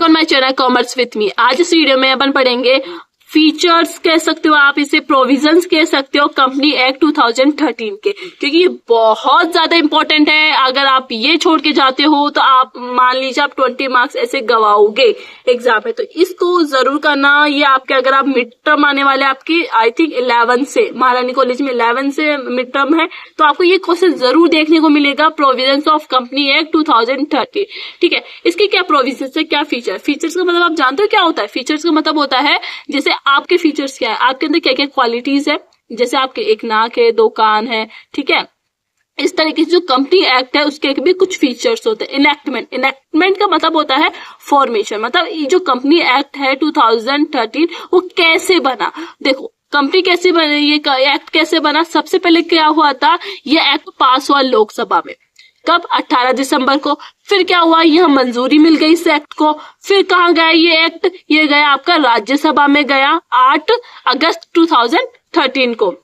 On my channel commerce with me. आज इस video में अपन पढ़ेंगे फीचर्स कह सकते हो आप, इसे प्रोविजंस कह सकते हो कंपनी एक्ट 2013 के, क्योंकि ये बहुत ज्यादा इंपॉर्टेंट है। अगर आप ये छोड़ के जाते हो तो आप मान लीजिए आप 20 मार्क्स ऐसे गवाओगे एग्जाम में, तो इसको जरूर करना। ये आपके अगर आप मिड टर्म आने वाले आपकी आई थिंक 11 से, महारानी कॉलेज में 11 से मिड टर्म है, तो आपको ये क्वेश्चन जरूर देखने को मिलेगा। प्रोविजंस ऑफ कंपनी एक्ट 2013, ठीक है। इसके क्या प्रोविजंस है, क्या फीचर। फीचर्स का मतलब आप जानते हो क्या होता है। फीचर्स का मतलब होता है जैसे आपके फीचर्स क्या है, आपके अंदर क्या क्या क्वालिटीज है, जैसे आपके एक नाक है, 2 कान है, ठीक है। इस तरीके से जो कंपनी एक्ट है उसके भी कुछ फीचर्स होते हैं। इनेक्टमेंट का मतलब होता है फॉर्मेशन, मतलब ये जो कंपनी एक्ट है 2013 वो कैसे बना। देखो कंपनी कैसे बने, ये एक्ट कैसे बना। सबसे पहले क्या हुआ था, ये एक्ट पास हुआ लोकसभा में, कब 18 दिसंबर को। फिर क्या हुआ, यह मंजूरी मिल गई इस एक्ट को। फिर कहाँ गया ये एक्ट, ये गया आपका राज्यसभा में गया 8 अगस्त 2013 को।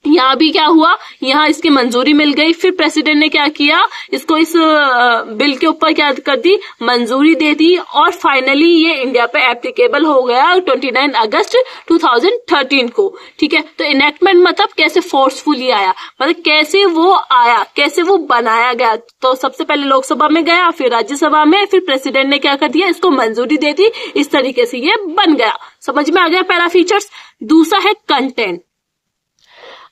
यहाँ भी क्या हुआ, यहाँ इसकी मंजूरी मिल गई। फिर प्रेसिडेंट ने क्या किया, इसको इस बिल के ऊपर क्या कर दी, मंजूरी दे दी, और फाइनली ये इंडिया पे एप्लीकेबल हो गया 29 अगस्त 2013 को, ठीक है। तो इनेक्टमेंट मतलब कैसे फोर्सफुली आया, मतलब कैसे वो आया, कैसे वो बनाया गया। तो सबसे पहले लोकसभा में गया, फिर राज्यसभा में, फिर प्रेसिडेंट ने क्या कर दिया, इसको मंजूरी दे दी। इस तरीके से ये बन गया। समझ में आ गया पहला फीचर्स। दूसरा है कंटेंट।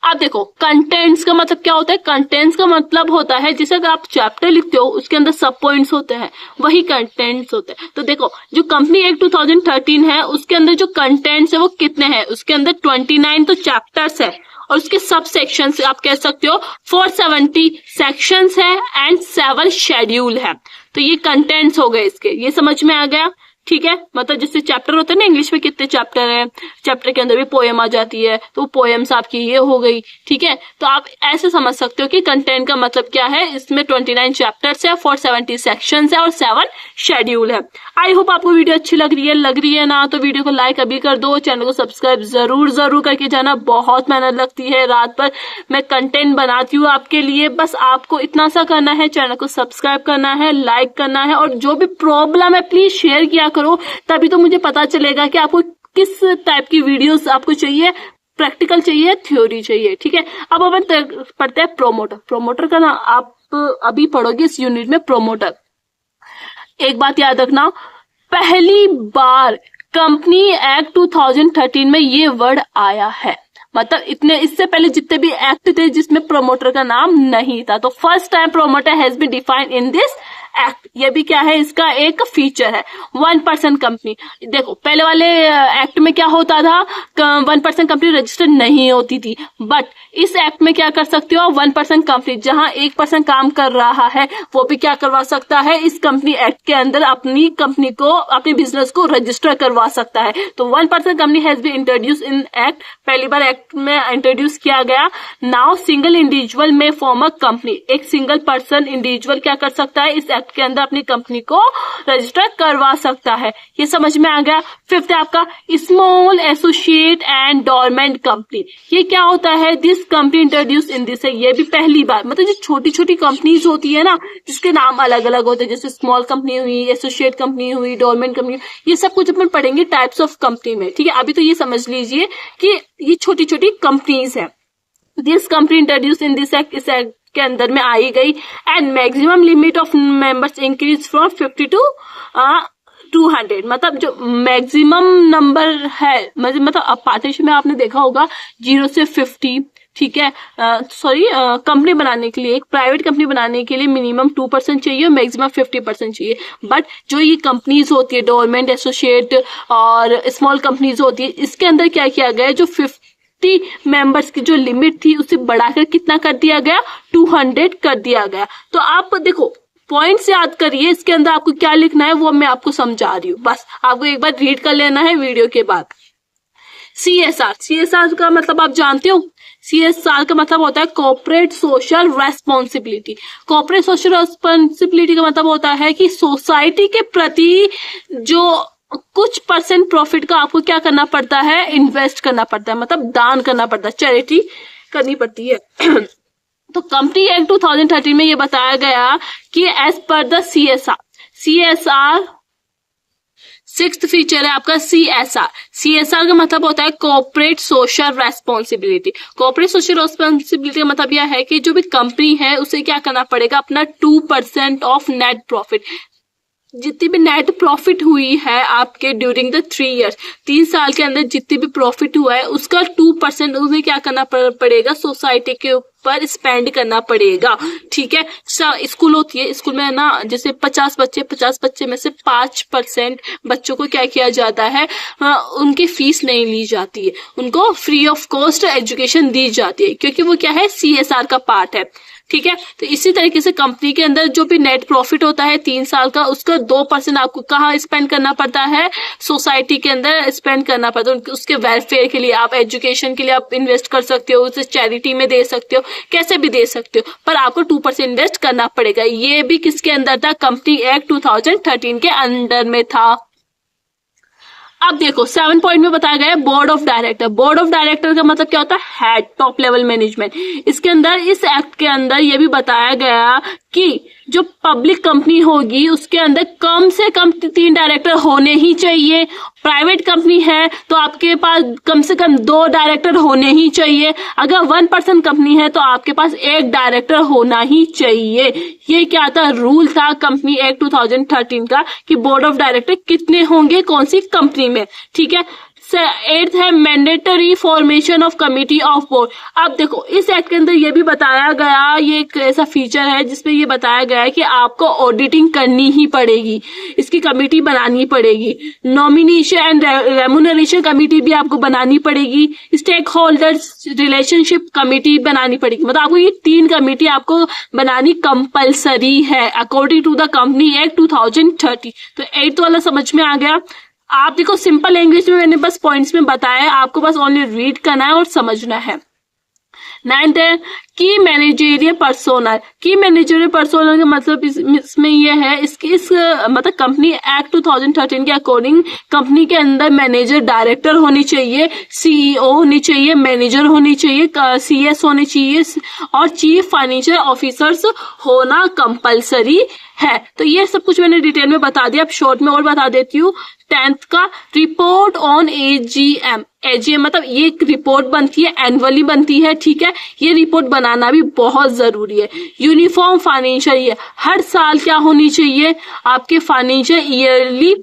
आप देखो कंटेंट्स का मतलब क्या होता है। कंटेंट्स का मतलब होता है जैसे अगर आप चैप्टर लिखते हो उसके अंदर सब पॉइंट्स होते हैं, वही कंटेंट्स होते हैं। तो देखो जो कंपनी एक्ट 2013 है उसके अंदर जो कंटेंट्स है वो कितने हैं, उसके अंदर 29 तो चैप्टर्स है, और उसके सब सेक्शंस आप कह सकते हो 470 सेक्शंस है एंड 7 शेड्यूल है। तो ये कंटेंट्स हो गए इसके, ये समझ में आ गया, ठीक है। मतलब जैसे चैप्टर होते हैं ना इंग्लिश में, कितने चैप्टर हैं, चैप्टर के अंदर भी पोएम आ जाती है, तो पोएम्स आपकी ये हो गई, ठीक है। तो आप ऐसे समझ सकते हो कि कंटेंट का मतलब क्या है। इसमें 29 चैप्टर्स है, 470 सेक्शंस है और 7 शेड्यूल है। आई होप आपको वीडियो अच्छी लग रही है ना, तो वीडियो को लाइक अभी कर दो, चैनल को सब्सक्राइब जरूर करके जाना। बहुत मेहनत लगती है, रात भर मैं कंटेंट बनाती हूँ आपके लिए। बस आपको इतना सा करना है, चैनल को सब्सक्राइब करना है, लाइक करना है, और जो भी प्रॉब्लम है प्लीज शेयर किया करो, तभी तो मुझे पता चलेगा कि आपको किस टाइप की वीडियोस आपको चाहिए, प्रैक्टिकल चाहिए, थ्योरी चाहिए, ठीक है। अब अपन पढ़ते हैं प्रोमोटर। प्रोमोटर का ना आप अभी पढ़ोगे इस यूनिट में प्रोमोटर। एक बात याद रखना, पहली बार कंपनी एक्ट 2013 में ये वर्ड आया है। मतलब इतने इससे पहले जितने भी एक्ट थे जिसमें प्रोमोटर का नाम नहीं था, तो first time promoter has been defined in this act. ये भी क्या है, इसका एक फीचर है। 1% कंपनी, देखो पहले वाले एक्ट में क्या होता था, 1% कंपनी रजिस्टर्ड नहीं होती थी, बट इस एक्ट में क्या कर सकते हो, 1% कंपनी जहां 1% काम कर रहा है वो भी क्या करवा सकता है, इस कंपनी एक्ट के अंदर अपनी कंपनी को, अपने बिजनेस को रजिस्टर करवा सकता है। तो 1% company has been introduce in act, पहली बार एक्ट में इंट्रोड्यूस किया गया। नाउ सिंगल इंडिविजुअल में फॉर्म अ कंपनी, एक सिंगल पर्सन इंडिविजुअल क्या कर सकता है, इस के अंदर अपनी कंपनी को रजिस्टर करवा सकता है। ये समझ में आ गया। फिफ्थ है आपका small associate and dormant company. ये क्या होता है, this company introduce in this है, ये भी पहली बार। मतलब जो छोटी छोटी कंपनीज होती है ना, जिसके नाम अलग अलग होते हैं, जैसे स्मॉल कंपनी हुई, एसोसिएट कंपनी हुई, डोरमेंट कंपनी, ये सब कुछ अपन पढ़ेंगे टाइप्स ऑफ कंपनी में, ठीक है। अभी तो ये समझ लीजिए कि ये छोटी छोटी कंपनीज है। This company introduce in this act, इस एक्ट के अंदर में आई गई। And maximum limit of members increase from 50 to 200। मतलब जो मैक्सिमम नंबर है, मतलब अब पार्टनरशिप में आपने देखा होगा 0 से 50, ठीक है। कंपनी बनाने के लिए, एक प्राइवेट कंपनी बनाने के लिए मिनिमम 2% चाहिए और मैक्सिमम 50% चाहिए। बट जो ये कंपनीज होती है, डोरमेंट, एसोसिएट और स्मॉल कंपनीज होती है, इसके अंदर क्या किया गया है, जो 50 मेंबर्स की जो लिमिट थी उसे बढ़ाकर कितना कर दिया गया, 200 कर दिया गया। तो आप देखो पॉइंट्स याद करिए, इसके अंदर आपको क्या लिखना है वो मैं आपको समझा रही हूँ, बस आपको एक बार रीड कर लेना है वीडियो के बाद। CSR का मतलब आप जानते हो, CSR का मतलब होता है corporate social responsibility. Corporate social responsibility का मतलब होता है कि सोसाइटी के प्रति जो कुछ % प्रॉफिट का आपको क्या करना पड़ता है, इन्वेस्ट करना पड़ता है, मतलब दान करना पड़ता है, चैरिटी करनी पड़ती है। तो कंपनी एक्ट 2013 में ये बताया गया कि as per the CSR sixth feature है आपका CSR। CSR का मतलब होता है corporate social responsibility. Corporate social responsibility का मतलब यह है कि जो भी कंपनी है उसे क्या करना पड़ेगा, अपना 2% ऑफ नेट प्रॉफिट, जितनी भी नेट प्रॉफिट हुई है आपके ड्यूरिंग द 3 years, 3 साल के अंदर जितनी भी प्रॉफिट हुआ है उसका 2% उन्हें क्या करना पड़ेगा, सोसाइटी के ऊपर स्पेंड करना पड़ेगा। ठीक है, स्कूल होती है, स्कूल में ना जैसे 50 बच्चे में से 5% बच्चों को क्या किया जाता है, उनकी फीस नहीं ली जाती है, उनको फ्री ऑफ कॉस्ट एजुकेशन दी जाती है, क्योंकि वो क्या है, CSR का पार्ट है। ठीक है, तो इसी तरीके से कंपनी के अंदर जो भी नेट प्रॉफिट होता है 3 साल का, उसका 2% आपको कहाँ स्पेंड करना पड़ता है, सोसाइटी के अंदर स्पेंड करना पड़ता है। उसके वेलफेयर के लिए, आप एजुकेशन के लिए आप इन्वेस्ट कर सकते हो, उसे चैरिटी में दे सकते हो, कैसे भी दे सकते हो, पर आपको 2% इन्वेस्ट करना पड़ेगा। ये भी किसके अंदर था, कंपनी एक्ट 2013 के अंडर में था। अब देखो 7 पॉइंट में बताया गया है board of director. Board of director का मतलब क्या होता है, हेड, टॉप लेवल मैनेजमेंट। इसके अंदर, इस एक्ट के अंदर ये भी बताया गया कि जो पब्लिक कंपनी होगी उसके अंदर कम से कम 3 डायरेक्टर होने ही चाहिए। प्राइवेट कंपनी है तो आपके पास कम से कम 2 डायरेक्टर होने ही चाहिए। अगर 1% कंपनी है तो आपके पास 1 डायरेक्टर होना ही चाहिए। ये क्या था, रूल था कंपनी एक्ट 2013 का कि बोर्ड ऑफ डायरेक्टर कितने होंगे कौन सी कंपनी में। ठीक है, 8th है mandatory formation of committee of board. अब देखो इस एक्ट के अंदर ये भी बताया गया, ये एक ऐसा फीचर है जिसमें ये बताया गया है कि आपको ऑडिटिंग करनी ही पड़ेगी, इसकी कमिटी बनानी पड़ेगी। नॉमिनेशन एंड रेम्यूनरेशन कमिटी भी आपको बनानी पड़ेगी। स्टेक होल्डर्स रिलेशनशिप कमिटी बनानी पड़ेगी। मतलब आपको ये 3 कमिटी आपको बनानी कंपलसरी है according to the company act 2013। तो 8th वाला समझ में आ गया। आप देखो सिंपल लैंग्वेज में मैंने बस पॉइंट्स में बताया, आपको बस ओनली रीड करना है और समझना है। 9th है की मैनेजरियल पर्सोनल। की मैनेजरियल पर्सोनल का मतलब इसमें यह है, मतलब कंपनी एक्ट 2013 के अकॉर्डिंग कंपनी के अंदर मैनेजर डायरेक्टर होनी चाहिए, CEO होनी चाहिए, मैनेजर होनी चाहिए, CS होनी चाहिए और चीफ फाइनेंशियल ऑफिसर्स होना कंपलसरी है। तो ये सब कुछ मैंने डिटेल में बता दिया। अब शॉर्ट में और बता देती हूँ। 10th का रिपोर्ट ऑन AGM। AGM मतलब ये एक रिपोर्ट बनती है, एनुअली बनती है। ठीक है, ये रिपोर्ट बनाना भी बहुत जरूरी है। यूनिफॉर्म फाइनेंशियल ईयर, हर साल क्या होनी चाहिए, आपके फाइनेंशियल ईयरली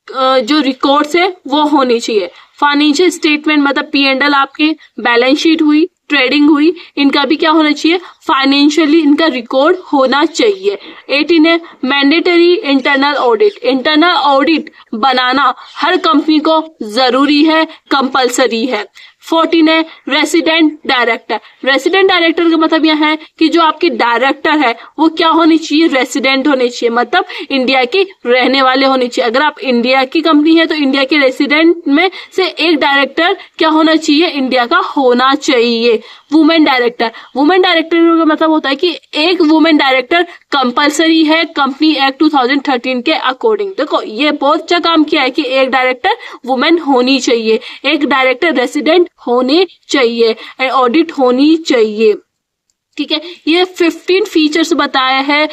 जो रिकॉर्ड्स है वो होनी चाहिए। फाइनेंशियल स्टेटमेंट मतलब P&L, आपके बैलेंस शीट हुई, ट्रेडिंग हुई, इनका भी क्या होना चाहिए, फाइनेंशियली इनका रिकॉर्ड होना चाहिए। 18 है mandatory internal audit. Internal audit बनाना हर कंपनी को जरूरी है, कंपलसरी है। 14 है रेसिडेंट डायरेक्टर। रेसिडेंट डायरेक्टर का मतलब यह है कि जो आपकी डायरेक्टर है वो क्या होनी चाहिए, रेसिडेंट होने चाहिए, मतलब इंडिया की रहने वाले होने चाहिए। अगर आप इंडिया की कंपनी है तो इंडिया के रेसिडेंट में से एक डायरेक्टर क्या होना चाहिए, इंडिया का होना चाहिए। वुमेन डायरेक्टर, वुमेन डायरेक्टर का मतलब होता है कि एक वुमेन डायरेक्टर कंपलसरी है कंपनी एक्ट 2013 के अकॉर्डिंग। देखो ये बहुत अच्छा काम किया है कि एक डायरेक्टर वुमेन होनी चाहिए, एक डायरेक्टर रेसिडेंट होने चाहिए, ऑडिट होनी चाहिए। ठीक है, ये 15 फीचर्स बताया है।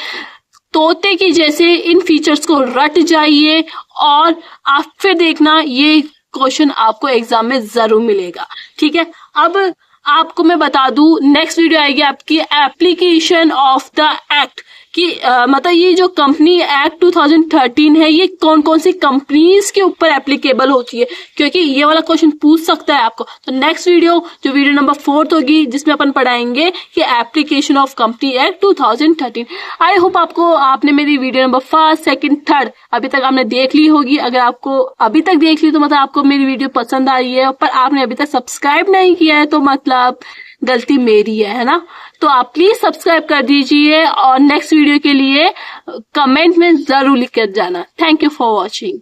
तोते की जैसे इन फीचर्स को रट जाइए और आप फिर देखना ये क्वेश्चन आपको एग्जाम में जरूर मिलेगा। ठीक है, अब आपको मैं बता दूं नेक्स्ट वीडियो आएगी आपकी एप्लीकेशन ऑफ द एक्ट कि मतलब ये जो कंपनी एक्ट 2013 है ये कौन कौन सी कंपनीज के ऊपर एप्लीकेबल होती है, क्योंकि ये वाला क्वेश्चन पूछ सकता है आपको। तो नेक्स्ट वीडियो जो वीडियो नंबर 4 होगी जिसमें अपन पढ़ाएंगे कि application of company act 2013। I hope आपने मेरी video number 1st, 2nd, 3rd अभी तक आपने देख ली होगी। अगर आपको अभी तक देख ली तो मतलब आपको मेरी वीडियो पसंद आई है, पर आपने अभी तक सब्सक्राइब नहीं किया है तो मतलब गलती मेरी है ना। तो आप प्लीज सब्सक्राइब कर दीजिए और नेक्स्ट वीडियो के लिए कमेंट में जरूर लिख कर जाना। Thank you for watching.